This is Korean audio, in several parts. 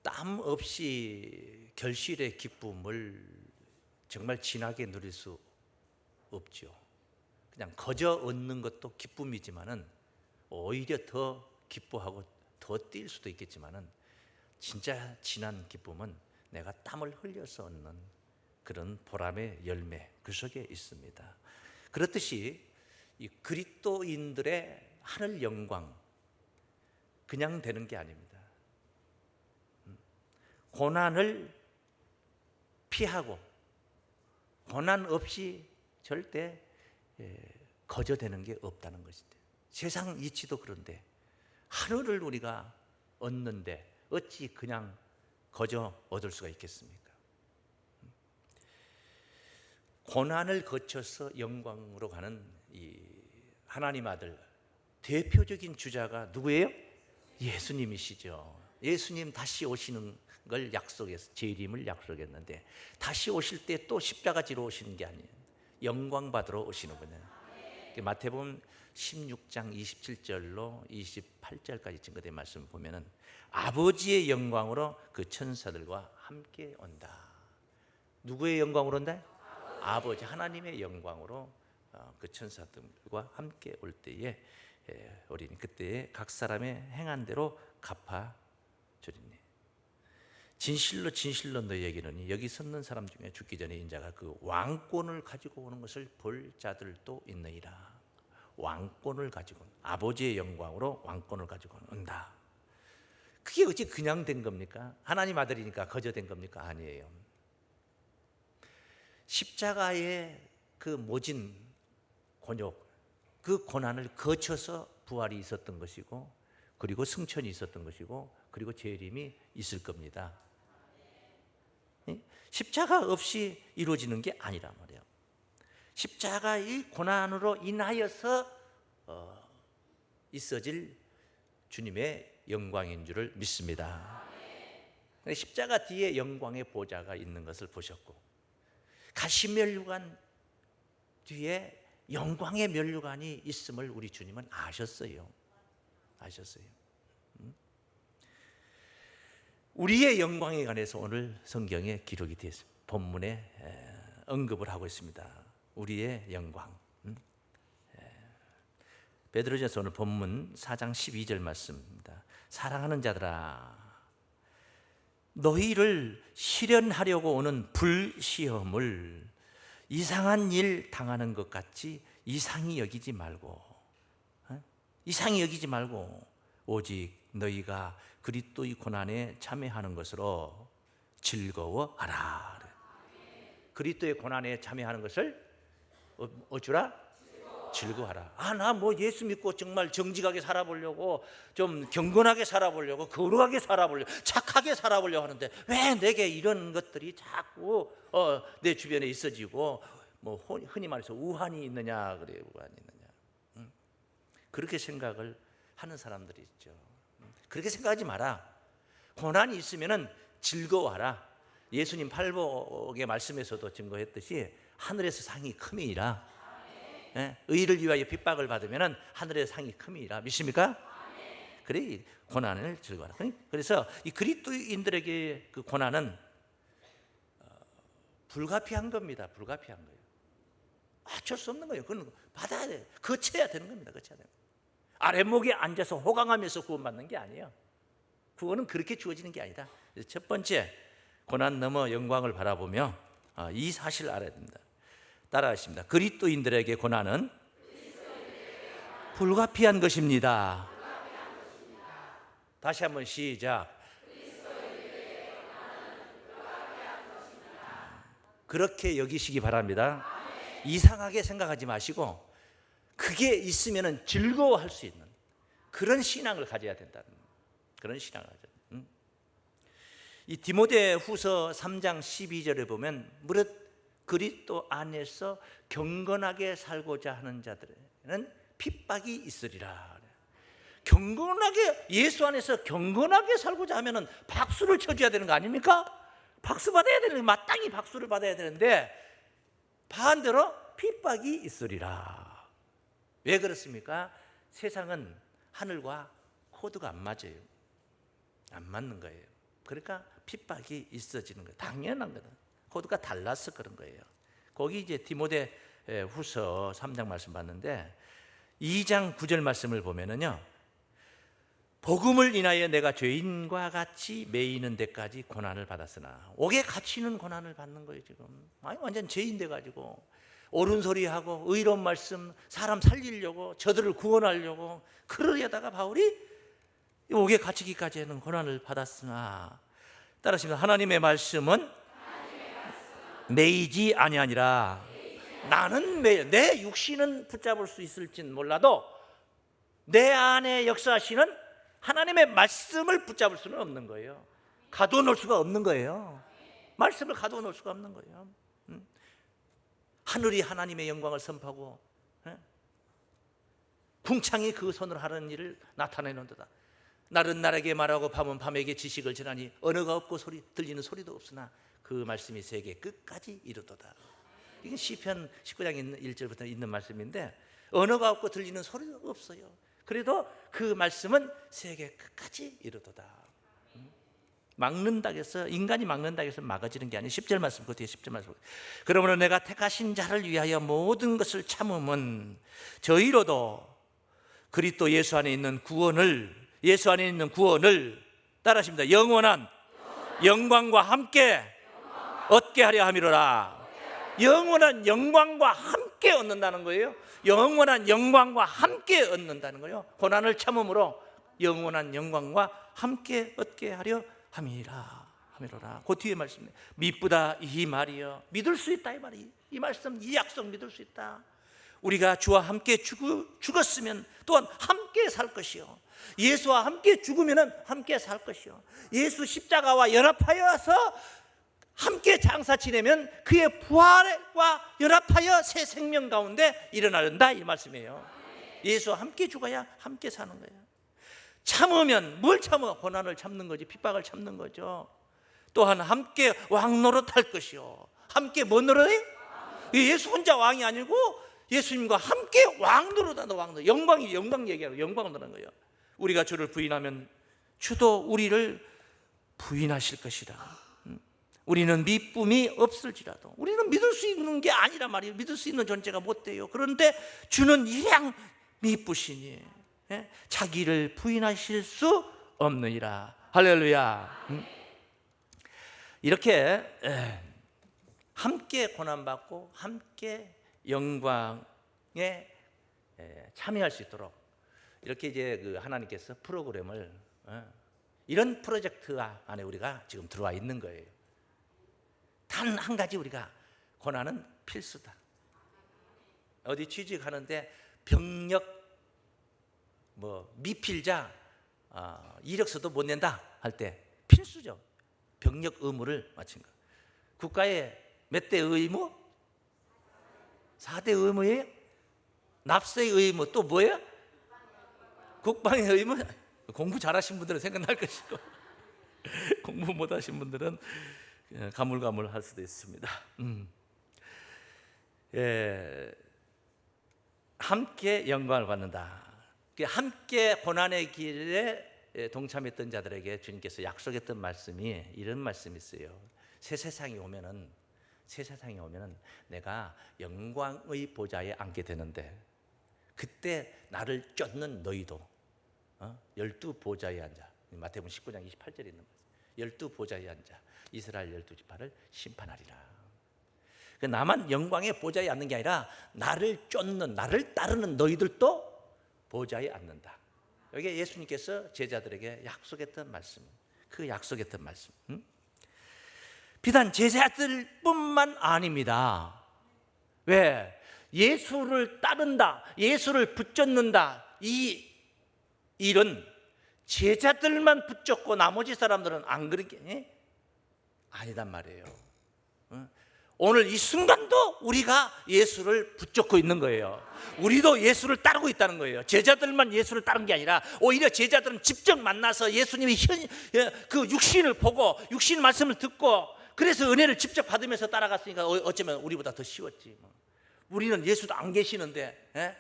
땀 없이 결실의 기쁨을 정말 진하게 누릴 수 없죠. 그냥 거저 얻는 것도 기쁨이지만은 오히려 더 기뻐하고 더 뛸 수도 있겠지만은 진짜 진한 기쁨은 내가 땀을 흘려서 얻는 그런 보람의 열매, 그 속에 있습니다. 그렇듯이 이 그리스도인들의 하늘 영광 그냥 되는 게 아닙니다. 고난을 피하고 고난 없이 절대 거저되는 게 없다는 것인데, 세상 이치도 그런데 하늘을 우리가 얻는데 어찌 그냥 거저 얻을 수가 있겠습니까? 고난을 거쳐서 영광으로 가는 이 하나님 아들 대표적인 주자가 누구예요? 예수님이시죠. 예수님 다시 오시는 걸 약속했어. 재림을 약속했는데 다시 오실 때 또 십자가 지러 오시는 게 아니에요. 영광 받으러 오시는군요. 마태복음 16장 27절로 28절까지 증거된 말씀을 보면은 아버지의 영광으로 그 천사들과 함께 온다. 누구의 영광으로 온다? 아버지 하나님의 영광으로 그 천사들과 함께 올 때에 우리는 그때에 각 사람의 행한 대로 갚아 주리니. 진실로 진실로 너희에게는 여기 섰는 사람 중에 죽기 전에 인자가 그 왕권을 가지고 오는 것을 볼 자들도 있느니라. 왕권을 가지고 아버지의 영광으로 왕권을 가지고 온다. 그게 어찌 그냥 된 겁니까? 하나님 아들이니까 거저 된 겁니까? 아니에요. 십자가의 그 모진 곤욕, 그 고난을 거쳐서 부활이 있었던 것이고, 그리고 승천이 있었던 것이고, 그리고 재림이 있을 겁니다. 십자가 없이 이루어지는 게 아니란 말이에요. 십자가의 고난으로 인하여서 있어질 주님의 영광인 줄을 믿습니다. 십자가 뒤에 영광의 보좌가 있는 것을 보셨고, 가시면류관 뒤에 영광의 면류관이 있음을 우리 주님은 아셨어요. 우리의 영광에 관해서 오늘 성경에 기록이 되어 있습니다. 본문에 언급을 하고 있습니다. 우리의 영광. 베드로전서 오늘 본문 4장 12절 말씀입니다. 사랑하는 자들아, 너희를 시련하려고 오는 불시험을 이상한 일 당하는 것 같이 이상히 여기지 말고 오직 너희가 그리스도의 고난에 참여하는 것으로 즐거워하라. 그리스도의 고난에 참여하는 것을 어쩌라? 즐거워하라. 나 뭐 예수 믿고 정말 정직하게 살아보려고, 좀 경건하게 살아보려고, 거룩하게 살아보려고, 착하게 살아보려고 하는데 왜 내게 이런 것들이 자꾸 내 주변에 있어지고, 뭐 흔히 말해서 우환이 있느냐 그래요. 우환이 있느냐. 그렇게 생각을 하는 사람들이 있죠. 그렇게 생각하지 마라. 고난이 있으면은 즐거워하라. 예수님 팔복의 말씀에서도 증거했듯이 하늘에서 상이 큼이니라. 의를 위하여 핍박을 받으면 하늘의 상이 큼이라. 믿습니까? 그래, 고난을 즐거워하라. 그래서 이 그리스도인들에게 그 고난은 불가피한 겁니다. 불가피한 거예요. 어쩔 수 없는 거예요. 그건 받아야 돼요. 거쳐야 되는 겁니다. 거쳐야 돼요. 아랫목에 앉아서 호강하면서 구원받는 게 아니에요. 그거는 그렇게 주어지는 게 아니다. 첫 번째, 고난 넘어 영광을 바라보며 이 사실을 알아야 됩니다. 따라하십니다. 그리스도인들에게 고난은 불가피한 것입니다. 다시 한번 시작. 그렇게 여기시기 바랍니다. 이상하게 생각하지 마시고 그게 있으면 즐거워할 수 있는 그런 신앙을 가져야 된다는, 그런 신앙을 가져야. 이 디모데후서 3장 12절에 보면 무릇 그리스도 안에서 경건하게 살고자 하는 자들에는 핍박이 있으리라. 경건하게, 예수 안에서 경건하게 살고자 하면은 박수를 쳐줘야 되는 거 아닙니까? 박수 받아야 되는, 마땅히 박수를 받아야 되는데 반대로 핍박이 있으리라. 왜 그렇습니까? 세상은 하늘과 코드가 안 맞아요. 안 맞는 거예요. 그러니까 핍박이 있어지는 거예요. 당연한 거다. 코드가 달라서 그런 거예요. 거기 이제 디모데 후서 3장 말씀 봤는데 2장 9절 말씀을 보면은요, 복음을 인하여 내가 죄인과 같이 매이는 데까지 고난을 받았으나, 옥에 갇히는 고난을 받는 거예요. 지금 완전 죄인 돼가지고 옳은 소리하고 의로운 말씀, 사람 살리려고, 저들을 구원하려고 그러려다가 바울이 옥에 갇히기까지 하는 고난을 받았으나, 따라하시면 하나님의 말씀은 매이지 아니하니라. 나는 내 육신은 붙잡을 수 있을진 몰라도 내 안에 역사하시는 하나님의 말씀을 붙잡을 수는 없는 거예요. 가두어 놓을 수가 없는 거예요. 말씀을 가두어 놓을 수가 없는 거예요. 하늘이 하나님의 영광을 선포하고 궁창이 그 손으로 하는 일을 나타내는도다. 날은 날에게 말하고 밤은 밤에게 지식을 전하니 언어가 없고 들리는 소리도 없으나 그 말씀이 세계 끝까지 이르도다. 이게 시편 19장 1절부터 있는 말씀인데, 언어가 없고 들리는 소리도 없어요. 그래도 그 말씀은 세계 끝까지 이르도다. 막는다 해서, 인간이 막는다 해서 막아지는 게 아니에요. 10절 말씀, 그 뒤에 10절 말씀. 그러므로 내가 택하신 자를 위하여 모든 것을 참음은 저희로도 그리스도 예수 안에 있는 구원을 따라하십니다. 영원한 영광과 함께 얻게 하려 함이로라. 영원한 영광과 함께 얻는다는 거예요. 영원한 영광과 함께 얻는다는 거예요. 고난을 참음으로 영원한 영광과 함께 얻게 하려 함이라. 그 뒤에 말씀이에요. 미쁘다 이 말이요. 믿을 수 있다 이 말이. 이 말씀, 이 약속 믿을 수 있다. 우리가 주와 함께 죽었으면 또한 함께 살 것이요, 예수와 함께 죽으면 함께 살 것이요, 예수 십자가와 연합하여서 함께 장사 지내면 그의 부활과 연합하여 새 생명 가운데 일어나는다 이 말씀이에요. 예수와 함께 죽어야 함께 사는 거예요. 참으면 뭘 참아? 고난을 참는 거지, 핍박을 참는 거죠. 또한 함께 왕노릇할 것이요. 함께 뭐 노릇해? 예수 혼자 왕이 아니고 예수님과 함께 왕노릇한다. 왕노릇. 영광 얘기하고 영광을 노는 거예요. 우리가 주를 부인하면 주도 우리를 부인하실 것이다. 우리는 미쁨이 없을지라도, 우리는 믿을 수 있는 게 아니란 말이에요. 믿을 수 있는 존재가 못 돼요. 그런데 주는 일양 미쁘시니 자기를 부인하실 수 없느니라. 할렐루야. 이렇게 함께 고난받고 함께 영광에 참여할 수 있도록 이렇게 이제 그 하나님께서 프로그램을, 이런 프로젝트 안에 우리가 지금 들어와 있는 거예요. 단 한 가지, 우리가 고난은 필수다. 어디 취직하는데 병력 미필자 이력서도 못 낸다 할 때 필수죠. 병력 의무를 마친 거. 국가의 몇 대 의무? 4대 의무예요? 납세의 의무, 또 뭐예요? 국방의 의무. 공부 잘하신 분들은 생각날 것이고 공부 못하신 분들은 가물가물할 수도 있습니다. 함께 영광을 받는다. 함께 고난의 길에 동참했던 자들에게 주님께서 약속했던 말씀이 이런 말씀이 있어요. 새 세상이 오면은 내가 영광의 보좌에 앉게 되는데, 그때 나를 쫓는 너희도 12보좌에 앉아. 마태복음 19장 28절에 있는 말씀. 12보좌에 앉아 이스라엘 12지파를 심판하리라. 나만 영광의 보좌에 앉는 게 아니라 나를 쫓는, 나를 따르는 너희들도 보좌에 앉는다. 여기 예수님께서 제자들에게 약속했던 말씀, 그 약속했던 말씀. 비단 제자들뿐만 아닙니다. 왜? 예수를 따른다, 예수를 붙잡는다, 이 일은 제자들만 붙잡고 나머지 사람들은 안 그런 게 아니단 말이에요. 오늘 이 순간도 우리가 예수를 붙잡고 있는 거예요. 우리도 예수를 따르고 있다는 거예요. 제자들만 예수를 따른 게 아니라 오히려 제자들은 직접 만나서 예수님이 그 육신을 보고 육신 말씀을 듣고 그래서 은혜를 직접 받으면서 따라갔으니까 어쩌면 우리보다 더 쉬웠지. 우리는 예수도 안 계시는데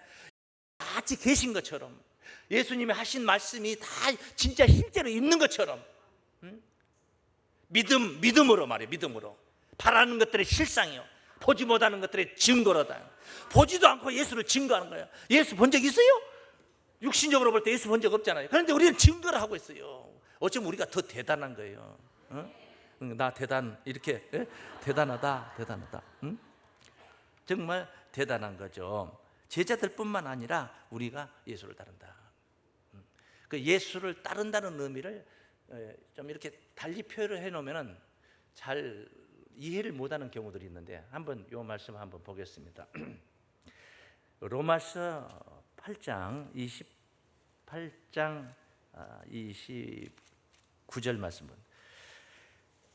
같이 계신 것처럼, 예수님이 하신 말씀이 다 진짜 실제로 있는 것처럼 믿음으로 말이에요. 믿음으로. 바라는 것들의 실상이요, 보지 못하는 것들의 증거로다. 보지도 않고 예수를 증거하는 거예요. 예수 본 적 있어요? 육신적으로 볼 때 예수 본 적 없잖아요. 그런데 우리는 증거를 하고 있어요. 어쩌면 우리가 더 대단한 거예요. 나 이렇게 대단하다. 응? 정말 대단한 거죠. 제자들뿐만 아니라 우리가 예수를 따른다. 그 예수를 따른다는 의미를 좀 이렇게 달리 표현을 해놓으면 잘 이해를 못하는 경우들이 있는데, 한번 이 말씀 한번 보겠습니다. 로마서 8장 28장 29절 말씀.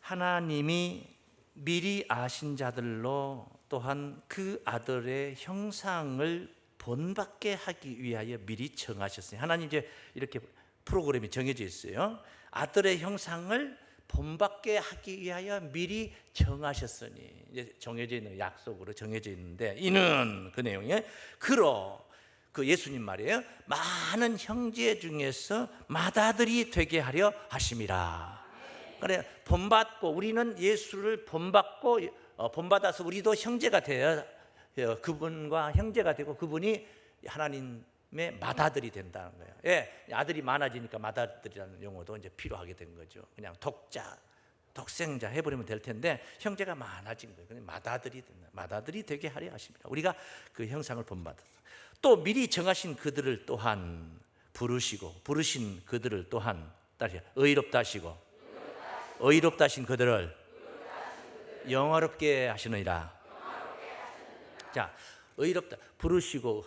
하나님이 미리 아신 자들로 또한 그 아들의 형상을 본받게 하기 위하여 미리 정하셨어요. 하나님 이제 이렇게 프로그램이 정해져 있어요. 아들의 형상을 본받게 하기 위하여 미리 정하셨으니, 이제 정해져 있는, 약속으로 정해져 있는데, 이는 그 내용에 그 예수님 말이에요. 많은 형제 중에서 맏아들이 되게 하려 하심이라. 그래, 본받고, 우리는 예수를 본받고 본받아서 우리도 형제가 되어 그분과 형제가 되고 그분이 하나님의 맏아들이 된다는 거예요. 예, 아들이 많아지니까 맏아들이라는 용어도 이제 필요하게 된 거죠. 그냥 독생자 해버리면 될 텐데 형제가 많아진 거예요. 그냥 맏아들이 되게 하려 하십니다. 우리가 그 형상을 본받아서 또 미리 정하신 그들을 또한 부르신 그들을 또한 의롭다 하시고 의롭다 하신 그들을 영화롭게 하시느니라. 자, 의롭다 부르시고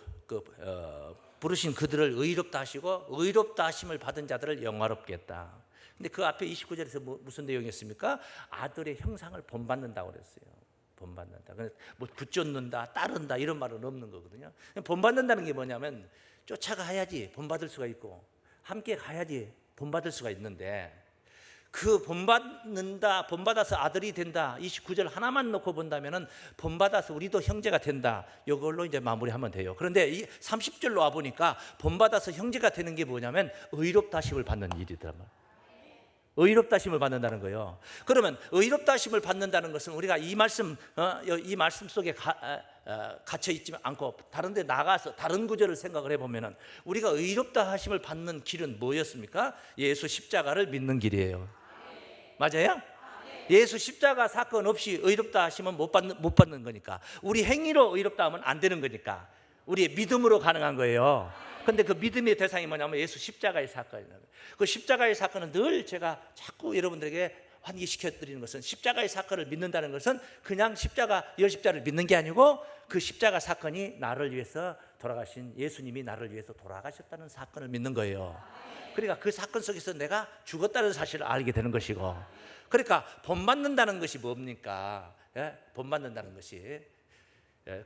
부르신 그들을 의롭다 하시고 의롭다 하심을 받은 자들을 영화롭게 했다. 근데 그 앞에 29절에서 무슨 내용이었습니까? 아들의 형상을 본받는다고 그랬어요. 본받는다. 뭐 붙잡는다, 따른다 이런 말은 없는 거거든요. 본받는다는 게 뭐냐면 쫓아가야지 본받을 수가 있고 함께 가야지 본받을 수가 있는데, 그 본받아서 아들이 된다 29절 하나만 놓고 본다면은 본받아서 우리도 형제가 된다, 이걸로 이제 마무리하면 돼요. 그런데 이 30절로 와 보니까 본받아서 형제가 되는 게 뭐냐면 의롭다 하심을 받는 일이더란. 의롭다 하심을 받는다는 거예요. 그러면 의롭다 하심을 받는다는 것은 우리가 이 말씀 속에 갇혀 있지 않고 다른 데 나가서 다른 구절을 생각을 해보면 우리가 의롭다 하심을 받는 길은 뭐였습니까? 예수 십자가를 믿는 길이에요. 맞아요? 예수 십자가 사건 없이 의롭다 하시면 못 받는 거니까, 우리 행위로 의롭다 하면 안 되는 거니까 우리의 믿음으로 가능한 거예요. 그런데 그 믿음의 대상이 뭐냐면 예수 십자가의 사건이에요. 그 십자가의 사건은 늘 제가 자꾸 여러분들에게 환기시켜 드리는 것은, 십자가의 사건을 믿는다는 것은 그냥 십자가를 믿는 게 아니고 그 십자가 사건이 나를 위해서 돌아가신 예수님이 나를 위해서 돌아가셨다는 사건을 믿는 거예요. 그러니까 그 사건 속에서 내가 죽었다는 사실을 알게 되는 것이고, 그러니까 본받는다는 것이 뭡니까? 본받는다는 것이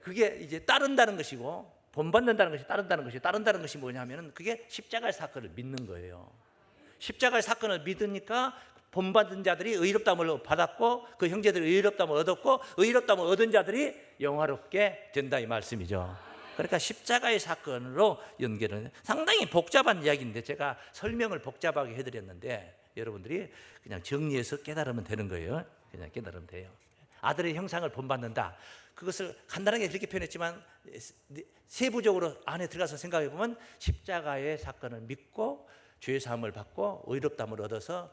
그게 이제 따른다는 것이고, 본받는다는 것이 따른다는 것이 뭐냐면은 그게 십자가의 사건을 믿는 거예요. 십자가의 사건을 믿으니까 본받은 자들이 의롭다함을 받았고 그 형제들이 의롭다함을 얻었고 의롭다함을 얻은 자들이 영화롭게 된다, 이 말씀이죠. 그러니까 십자가의 사건으로 연결은 상당히 복잡한 이야기인데 제가 설명을 복잡하게 해드렸는데 여러분들이 그냥 정리해서 깨달으면 되는 거예요. 그냥 깨달으면 돼요. 아들의 형상을 본받는다, 그것을 간단하게 그렇게 표현했지만 세부적으로 안에 들어가서 생각해 보면 십자가의 사건을 믿고 죄 사함을 받고 의롭다함을 얻어서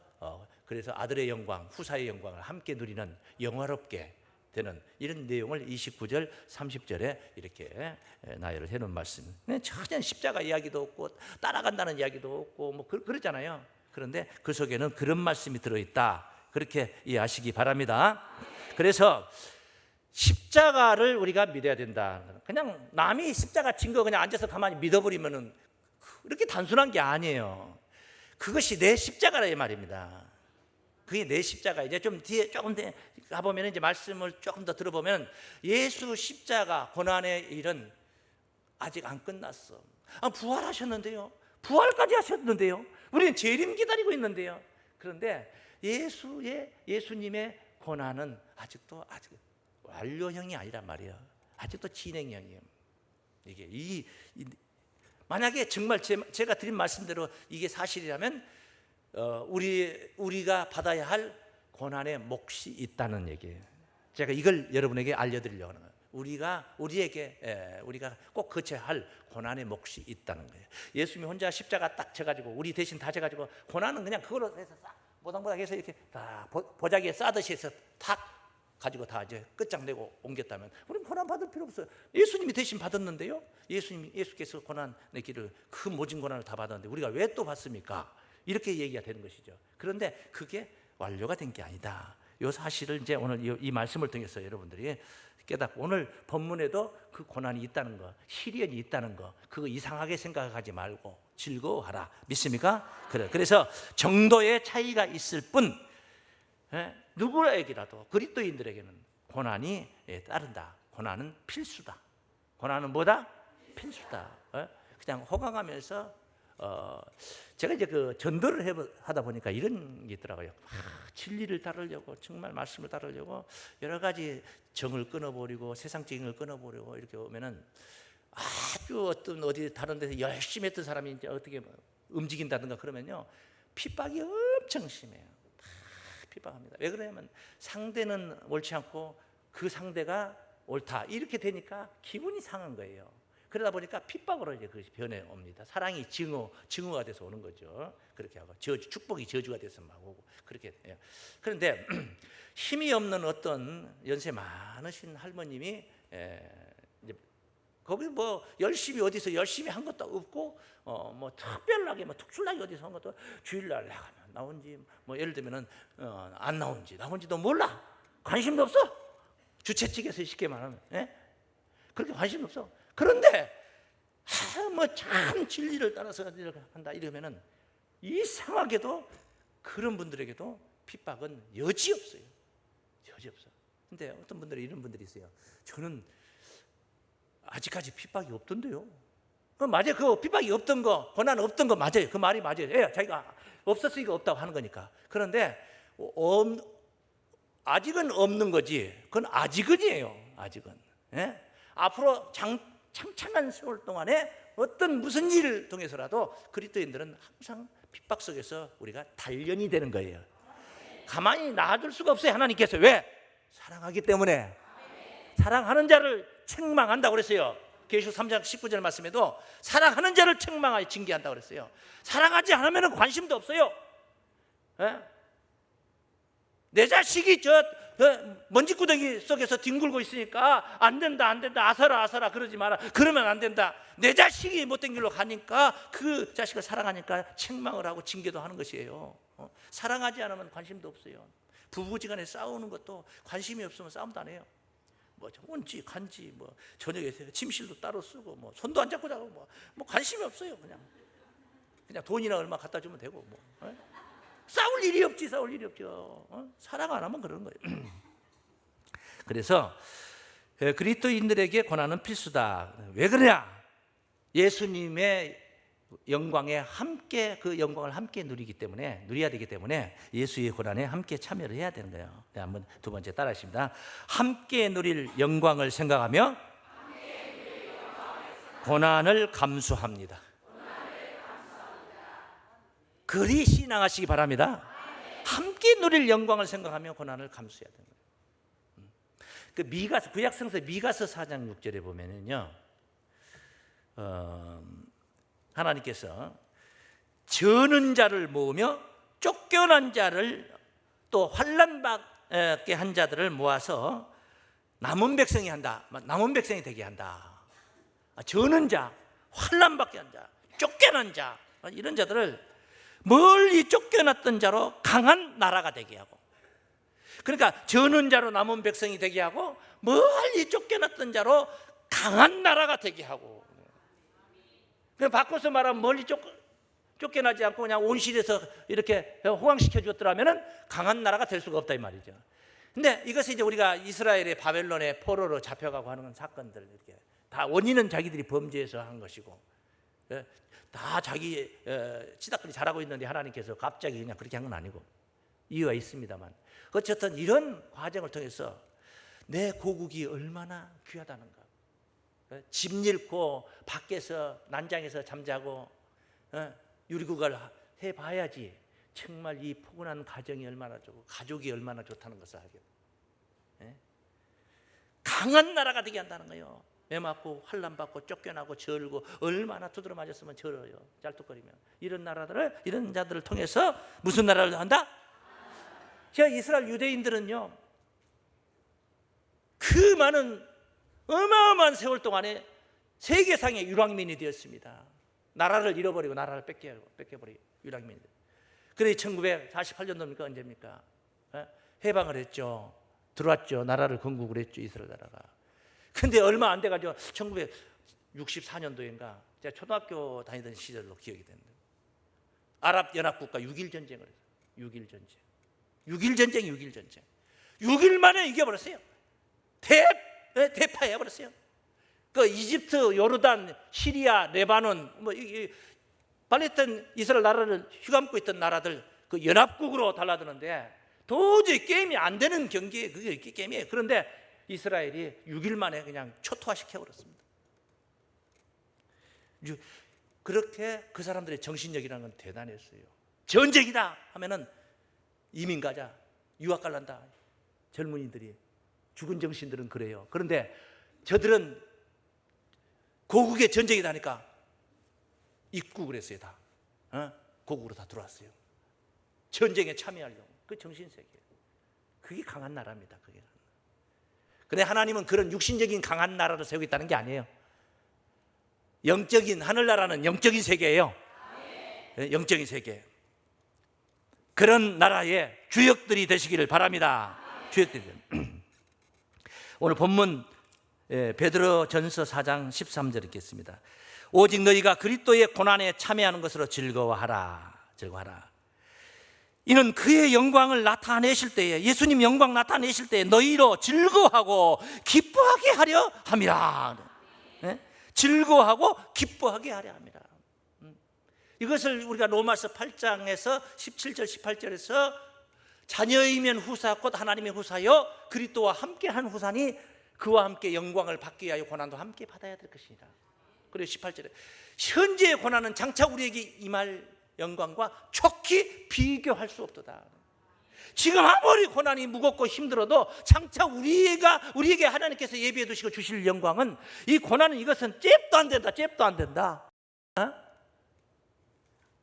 그래서 아들의 영광, 후사의 영광을 함께 누리는 영화롭게 되는 이런 내용을 29절 30절에 이렇게 나열을 해놓은 말씀. 전혀 십자가 이야기도 없고 따라간다는 이야기도 없고 뭐 그러잖아요. 그런데 그 속에는 그런 말씀이 들어있다, 그렇게 이해하시기 바랍니다. 그래서 십자가를 우리가 믿어야 된다. 그냥 남이 십자가 진 거 그냥 앉아서 가만히 믿어버리면은 그렇게 단순한 게 아니에요. 그것이 내 십자가라 이 말입니다. 그게 내 십자가. 이제 좀 뒤에 조금 더 가보면 이제 말씀을 조금 더 들어보면 예수 십자가 고난의 일은 아직 안 끝났어. 부활하셨는데요. 부활까지 하셨는데요. 우리는 재림 기다리고 있는데요. 그런데 예수님의 고난은 아직 완료형이 아니란 말이에요. 아직도 진행형이에요. 이게 만약에 정말 제가 드린 말씀대로 이게 사실이라면 우리가 받아야 할 고난의 몫이 있다는 얘기예요. 제가 이걸 여러분에게 알려드리려고 하는 거예요. 우리가 꼭 거쳐야 할 고난의 몫이 있다는 거예요. 예수님이 혼자 십자가 딱 져가지고 우리 대신 다 져가지고 고난은 그냥 그걸로 해서 싹 모닥모닥 해서 이렇게 다 보자기에 싸듯이 해서 탁 가지고 다 이제 끝장내고 옮겼다면 우리는 고난 받을 필요 없어요. 예수님이 대신 받았는데요. 예수께서 고난의 길을 그 모진 고난을 다 받았는데 우리가 왜 또 받습니까? 이렇게 얘기가 되는 것이죠. 그런데 그게 완료가 된 게 아니다. 이 사실을 이제 오늘 이 말씀을 통해서 여러분들이 깨닫고 오늘 본문에도 그 고난이 있다는 거, 시련이 있다는 거, 그거 이상하게 생각하지 말고 즐거워하라. 믿습니까? 그래서 정도의 차이가 있을 뿐 누구에게라도 그리스도인들에게는 고난이 따른다. 고난은 필수다. 고난은 뭐다? 필수다. 그냥 호강하면서 제가 이제 그 전도를 하다 보니까 이런 게 있더라고요. 진리를 따르려고 정말 말씀을 따르려고 여러 가지 정을 끊어버리고 세상적인 걸 끊어버리고 이렇게 오면은 아주 어디 다른 데서 열심히 했던 사람이 이제 어떻게 움직인다든가 그러면요 핍박이 엄청 심해요. 핍박합니다. 왜 그러냐면 상대는 옳지 않고 그 상대가 옳다 이렇게 되니까 기분이 상한 거예요. 그러다 보니까 핍박으로 이제 그것이 변해 옵니다. 사랑이 증오가 돼서 오는 거죠. 그렇게 하고 축복이 저주가 돼서 막 오고 그렇게 해요. 그런데 힘이 없는 어떤 연세 많으신 할머님이 이제 거기 뭐 열심히 어디서 열심히 한 것도 없고 뭐 특별하게 뭐 특출나게 어디서 한 것도 주일날 나가면 나온지 뭐 예를 들면은 안 나온지도 몰라. 관심도 없어. 주최 측에서 쉽게 말하면 그렇게 관심도 없어. 그런데 뭐 참 진리를 따라서 한다 이러면은 이상하게도 그런 분들에게도 핍박은 여지없어요. 여지없어. 근데 어떤 분들은 이런 분들이 있어요. 저는 아직까지 핍박이 없던데요. 그 맞아요. 그 핍박이 없던 거, 고난 없던 거 맞아요. 그 말이 맞아요. 자기가 없었으니까 없다고 하는 거니까. 그런데 아직은 없는 거지. 그건 아직은이에요. 아직은. 앞으로 창창한 세월 동안에 어떤 무슨 일을 통해서라도 그리스도인들은 항상 핍박 속에서 우리가 단련이 되는 거예요. 가만히 놔둘 수가 없어요. 하나님께서 왜? 사랑하기 때문에. 사랑하는 자를 책망한다고 그랬어요. 계시록 3장 19절 말씀에도 사랑하는 자를 책망하여 징계한다고 그랬어요. 사랑하지 않으면 관심도 없어요. 내 자식이 먼지구덩이 속에서 뒹굴고 있으니까 안 된다 아서라 그러지 마라. 그러면 안 된다. 내 자식이 못된 길로 가니까 그 자식을 사랑하니까 책망을 하고 징계도 하는 것이에요. 사랑하지 않으면 관심도 없어요. 부부지간에 싸우는 것도 관심이 없으면 싸움도 안 해요. 뭐 온지 간지 뭐 저녁에 침실도 따로 쓰고 뭐 손도 안 잡고 자고 뭐 관심이 없어요. 그냥 돈이나 얼마 갖다 주면 되고 뭐. 싸울 일이 없죠. 사랑 안 하면 그러는 거예요. 그래서 그리스도인들에게 고난은 필수다. 왜 그러냐? 예수님의 영광에 함께 그 영광을 함께 누려야 되기 때문에 예수의 고난에 함께 참여를 해야 되는 거예요. 네, 한번 두 번째 따라하십니다. 함께 누릴 영광을 생각하며 고난을 감수합니다. 그리 신앙하시기 바랍니다. 함께 누릴 영광을 생각하며 고난을 감수해야 되는 거예요. 그 미가서 구약성서 미가서 4장 6절에 보면은요, 하나님께서 저는 자를 모으며 쫓겨난 자를 또 환난 받게 한 자들을 모아서 남은 백성이 되게 한다. 저는 자, 환난 받게 한 자, 쫓겨난 자, 이런 자들을 멀리 쫓겨났던 자로 강한 나라가 되게 하고, 그러니까 저는 자로 남은 백성이 되게 하고 멀리 쫓겨났던 자로 강한 나라가 되게 하고, 그냥 바꿔서 말하면 멀리 쫓겨나지 않고 그냥 온실에서 이렇게 호강시켜 줬더라면 강한 나라가 될 수가 없다 이 말이죠. 근데 이것이 이제 우리가 이스라엘의 바벨론의 포로로 잡혀가고 하는 사건들, 이렇게 다 원인은 자기들이 범죄해서 한 것이고, 다 자기 치닫거리 잘하고 있는데 하나님께서 갑자기 그냥 그렇게 한 건 아니고 이유가 있습니다만, 어쨌든 이런 과정을 통해서 내 고국이 얼마나 귀하다는가, 집 잃고 밖에서 난장에서 잠자고 유리구갈 해봐야지 정말 이 포근한 가정이 얼마나 좋고 가족이 얼마나 좋다는 것을 알게 돼요. 강한 나라가 되게 한다는 거예요. 애 맞고 환난받고 쫓겨나고 절고 얼마나 두드러 맞았으면 절어요. 짤뚝거리면. 이런 나라들을, 이런 자들을 통해서 무슨 나라를 한다? 제가 이스라엘 유대인들은요, 그 많은 어마어마한 세월 동안에 세계상의 유랑민이 되었습니다. 나라를 잃어버리고 나라를 뺏겨버리고 유랑민이. 그래 1948년도입니까? 언제입니까? 해방을 했죠. 들어왔죠. 나라를 건국을 했죠. 이스라엘 나라가. 근데 얼마 안 돼가지고 1964년도인가 제가 초등학교 다니던 시절로 기억이 됩니다. 아랍연합국가 6.1 전쟁을 했어요. 6.1 전쟁. 6.1 전쟁, 6.1 전쟁. 6일 만에 이겨버렸어요. 대파해버렸어요. 그 이집트, 요르단, 시리아, 레바논, 팔레스타인 이스라엘 나라를 휘감고 있던 나라들 그 연합국으로 달라드는데 도저히 게임이 안 되는 경기에 그게 게임이에요. 그런데 이스라엘이 6일 만에 그냥 초토화시켜버렸습니다. 그렇게 그 사람들의 정신력이라는 건 대단했어요. 전쟁이다 하면은 이민 가자, 유학 갈란다. 젊은이들이, 죽은 정신들은 그래요. 그런데 저들은 고국의 전쟁이다 하니까 입국을 했어요. 다 고국으로 다 들어왔어요. 전쟁에 참여하려고. 그 정신세계. 그게 강한 나라입니다. 그게. 근데 하나님은 그런 육신적인 강한 나라를 세우고 있다는 게 아니에요. 영적인, 하늘나라는 영적인 세계예요. 영적인 세계. 그런 나라의 주역들이 되시기를 바랍니다. 주역들이. 오늘 본문 베드로전서 4장 13절 읽겠습니다. 오직 너희가 그리스도의 고난에 참여하는 것으로 즐거워하라. 이는 그의 영광을 나타내실 때에, 예수님 영광 나타내실 때에 너희로 즐거워하고 기뻐하게 하려 함이라. 즐거워하고 기뻐하게 하려 함이라. 이것을 우리가 로마서 8장에서 17절 18절에서 자녀이면 후사 곧 하나님의 후사여 그리스도와 함께한 후사니 그와 함께 영광을 받기 위하여 고난도 함께 받아야 될 것이니라. 그리고 18절에 현재의 고난은 장차 우리에게 임할 영광과 촉히 비교할 수 없도다. 지금 아무리 고난이 무겁고 힘들어도 장차 우리에게 하나님께서 예비해 두시고 주실 영광은, 이 고난은 이것은 잽도 안 된다.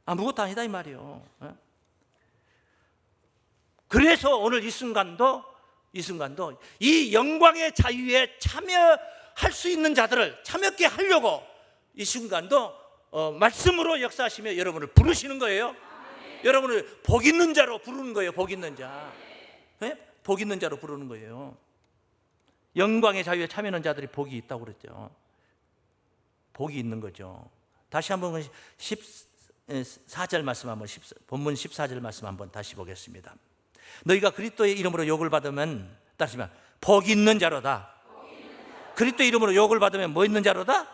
아무것도 아니다 이 말이에요. 그래서 오늘 이 순간도 이 영광의 자유에 참여할 수 있는 자들을 참여케 하려고 이 순간도 말씀으로 역사하시며 여러분을 부르시는 거예요. 여러분을 복 있는 자로 부르는 거예요. 복 있는 자. 복 있는 자로 부르는 거예요. 영광의 자유에 참여하는 자들이 복이 있다고 그랬죠. 복이 있는 거죠. 다시 한번 14절 말씀 한번, 본문 14절 말씀 한번 다시 보겠습니다. 너희가 그리스도의 이름으로 욕을 받으면, 따르시면 복 있는 자로다. 그리스도의 이름으로 욕을 받으면 뭐 있는 자로다?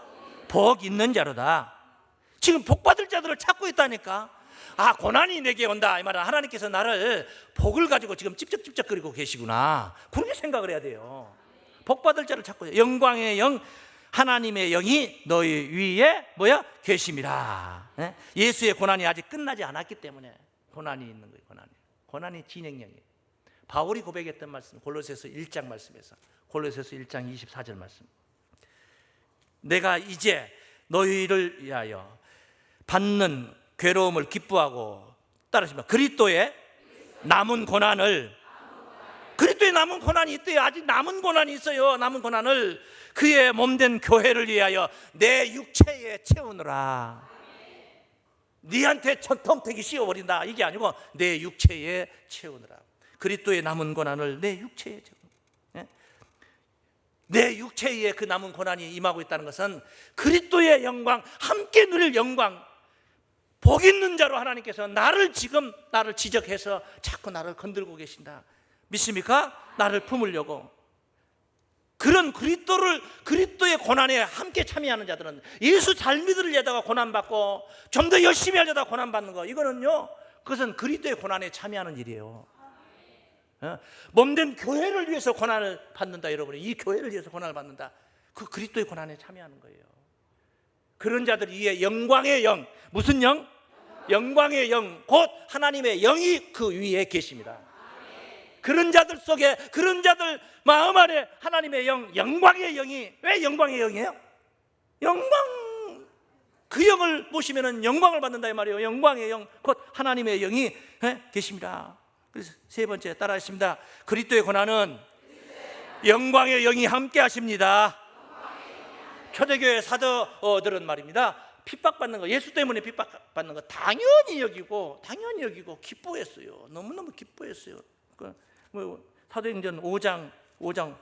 복 있는 자로다. 지금 복 받을 자들을 찾고 있다니까. 고난이 내게 온다 이 말은 하나님께서 나를 복을 가지고 지금 찝쩍찝쩍거리고 계시구나, 그렇게 생각을 해야 돼요. 복 받을 자를 찾고, 영광의 영 하나님의 영이 너희 위에 계심이라. 예수의 고난이 아직 끝나지 않았기 때문에 고난이 있는 거예요. 고난이 진행형이에요. 바울이 고백했던 말씀, 골로새서 1장 말씀에서, 골로새서 1장 24절 말씀. 내가 이제 너희를 위하여 받는 괴로움을 기뻐하고, 따르시면 그리스도의 남은 고난이 있대요. 아직 남은 고난이 있어요. 남은 고난을 그의 몸된 교회를 위하여 내 육체에 채우느라. 네한테 덤태기 씌워버린다 이게 아니고 내 육체에 채우느라. 그리스도의 남은 고난을 내 육체에 채우느라. 내 육체에 그 남은 고난이 임하고 있다는 것은 그리스도의 영광, 함께 누릴 영광, 복 있는 자로 하나님께서 나를 지적해서 자꾸 나를 건들고 계신다. 믿습니까? 나를 품으려고. 그런 그리스도의 고난에 함께 참여하는 자들은, 예수 잘 믿으려다가 고난받고 좀 더 열심히 하려다가 고난받는 거, 이거는요, 그것은 그리스도의 고난에 참여하는 일이에요. 몸된 교회를 위해서 고난을 받는다. 여러분이 이 교회를 위해서 고난을 받는다. 그 그리스도의 고난에 참여하는 거예요. 그런 자들 위에 영광의 영, 무슨 영? 영광의 영, 곧 하나님의 영이 그 위에 계십니다. 그런 자들 속에, 그런 자들 마음 안에 하나님의 영, 영광의 영이, 왜 영광의 영이에요? 영광, 그 영을 모시면 영광을 받는다 이 말이에요. 영광의 영, 곧 하나님의 영이 계십니다. 그래서 세 번째 따라하십니다. 그리스도의 고난은 영광의 영이 함께 하십니다. 초대교회 사도들은 말입니다, 핍박받는 거, 예수 때문에 핍박받는 거 당연히 여기고 기뻐했어요. 너무너무 기뻐했어요. 사도행전 5장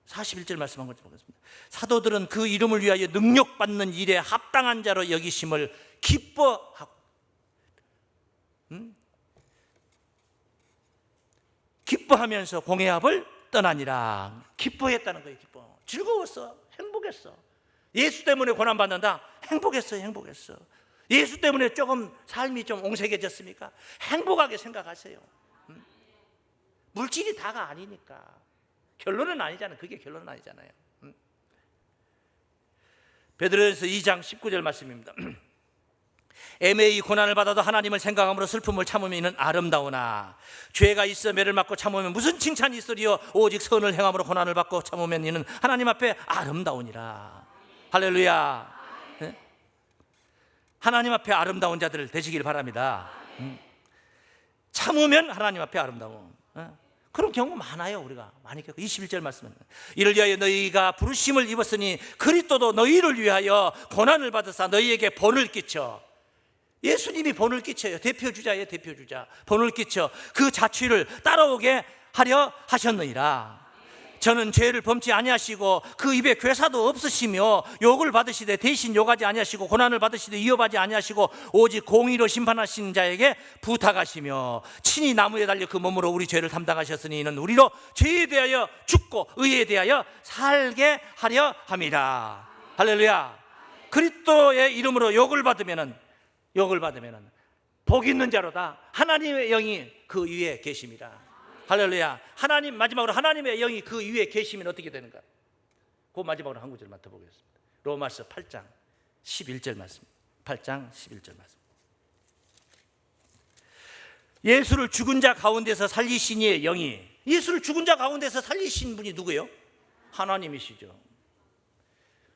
41절 말씀한 것좀 보겠습니다. 사도들은 그 이름을 위하여 능력받는 일에 합당한 자로 여기심을 기뻐하고, 기뻐하면서 공회합을 떠나니라. 기뻐했다는 거예요. 기뻐. 즐거웠어. 행복했어. 예수 때문에 고난받는다. 행복했어. 예수 때문에 조금 삶이 좀 옹색해졌습니까? 행복하게 생각하세요. 물질이 다가 아니니까. 결론은 아니잖아요. 그게 결론은 아니잖아요. 베드로전서 2장 19절 말씀입니다. 애매히 고난을 받아도 하나님을 생각함으로 슬픔을 참으면 이는 아름다우나 죄가 있어 매를 맞고 참으면 무슨 칭찬이 있으리요? 오직 선을 행함으로 고난을 받고 참으면 이는 하나님 앞에 아름다우니라. 할렐루야. 네? 하나님 앞에 아름다운 자들 되시길 바랍니다. 참으면 하나님 앞에 아름다움. 그런 경우 많아요. 우리가 많이 겪고. 21절 말씀은 이를 위하여 너희가 부르심을 입었으니 그리스도도 너희를 위하여 고난을 받으사 너희에게 본을 끼쳐. 예수님이 본을 끼쳐요. 대표주자예요. 대표주자. 본을 끼쳐 그 자취를 따라오게 하려 하셨느니라. 저는 죄를 범치 아니하시고 그 입에 괴사도 없으시며 욕을 받으시되 대신 욕하지 아니하시고 고난을 받으시되 위협하지 아니하시고 오직 공의로 심판하신 자에게 부탁하시며 친히 나무에 달려 그 몸으로 우리 죄를 담당하셨으니 이는 우리로 죄에 대하여 죽고 의에 대하여 살게 하려 함이라. 할렐루야. 그리스도의 이름으로 욕을 받으면은 복 있는 자로다. 하나님의 영이 그 위에 계십니다. 할렐루야. 하나님, 마지막으로 하나님의 영이 그 위에 계시면 어떻게 되는가? 그 마지막으로 한 구절만 더 보겠습니다. 로마서 8장 11절 말씀. 8장 11절 말씀. 예수를 죽은 자 가운데서 살리신 이의 영이, 예수를 죽은 자 가운데서 살리신 분이 누구예요? 하나님이시죠.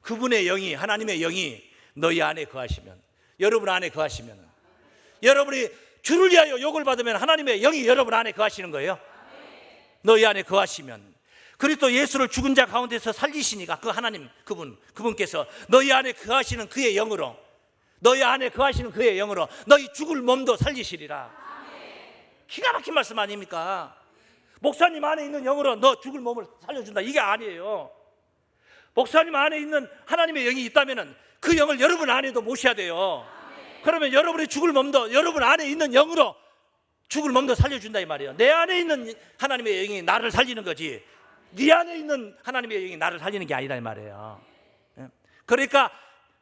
그분의 영이, 하나님의 영이 너희 안에 거하시면, 여러분 안에 거하시면, 여러분이 주를 위하여 욕을 받으면 하나님의 영이 여러분 안에 거하시는 거예요. 너희 안에 거하시면, 그리스도 예수를 죽은 자 가운데서 살리시니까 그 하나님, 그분께서 너희 안에 거하시는 그의 영으로, 너희 안에 거하시는 그의 영으로 너희 죽을 몸도 살리시리라. 기가 막힌 말씀 아닙니까? 목사님 안에 있는 영으로 너 죽을 몸을 살려준다, 이게 아니에요. 목사님 안에 있는 하나님의 영이 있다면 그 영을 여러분 안에도 모셔야 돼요. 그러면 여러분의 죽을 몸도 여러분 안에 있는 영으로 죽을 몸도 살려준다 이 말이에요. 내 안에 있는 하나님의 영이 나를 살리는 거지, 네 안에 있는 하나님의 영이 나를 살리는 게 아니라 이 말이에요. 그러니까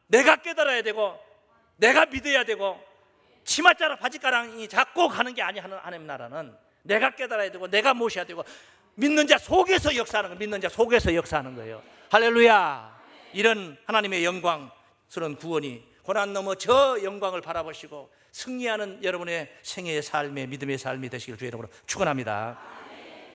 내가 깨달아야 되고 내가 믿어야 되고 치맛자락 바지가랑이 잡고 가는 게 아니야. 하나님 나라는 내가 깨달아야 되고 내가 모셔야 되고 믿는 자 속에서 역사하는 거예요. 믿는 자 속에서 역사하는 거예요. 할렐루야. 이런 하나님의 영광스러운 구원이 고난 넘어 저 영광을 바라보시고 승리하는 여러분의 생애의 삶의 믿음의 삶이 되시길 주의 이름으로 축원합니다.